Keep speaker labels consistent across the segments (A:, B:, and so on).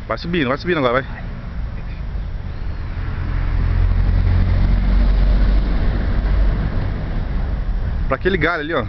A: vai subindo agora, vai. Pra aquele galho ali, ó.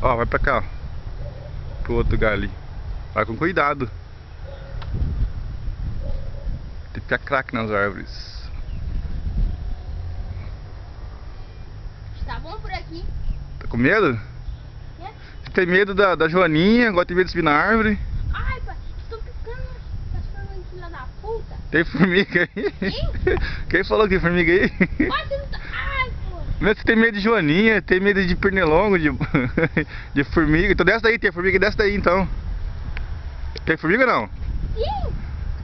A: Ó, vai pra cá, ó. Pro outro galho ali. Vai com cuidado. Tem que ficar craque nas árvores.
B: Tá bom por aqui?
A: Tá com medo?
B: É?
A: Você tem medo da Joaninha, agora tem medo de subir na árvore.
B: Ai, pai, estou picando as formigas, filha da puta.
A: Tem formiga aí?
B: Quem?
A: Quem falou que tem formiga aí?
B: Pai, você não tá... Ai, pô.
A: Mas você tem medo de Joaninha, tem medo de pernilongo, de formiga. Então desce daí, tem formiga, desce daí então. Tem formiga ou não?
B: Sim,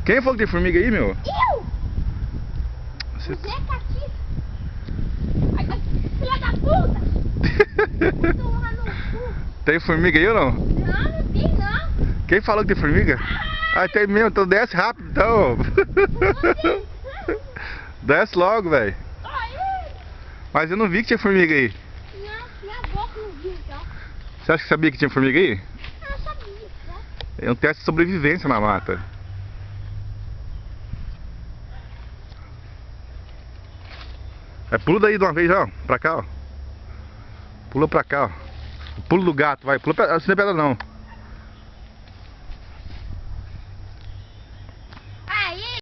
A: Quem falou que tem formiga aí, meu?
B: eu.
A: Você...
B: O Zé Catiço. Ai, ai, filha da puta. Vou tomar no cu.
A: Tem formiga aí ou não?
B: Não, não tem não.
A: Quem falou que tem formiga? Ah, tem mesmo, então desce rápido então.
B: Você.
A: Desce logo, velho.
B: Ai,
A: Mas eu não vi que tinha formiga aí.
B: não, minha boca não viu então.
A: Você acha que sabia que tinha formiga aí?
B: Eu sabia, né?
A: É um teste de sobrevivência na mata. Pula daí de uma vez, ó. Pra cá, ó. Pula pra cá, ó. Pulo do gato, vai. Pula, assim não é pedra não.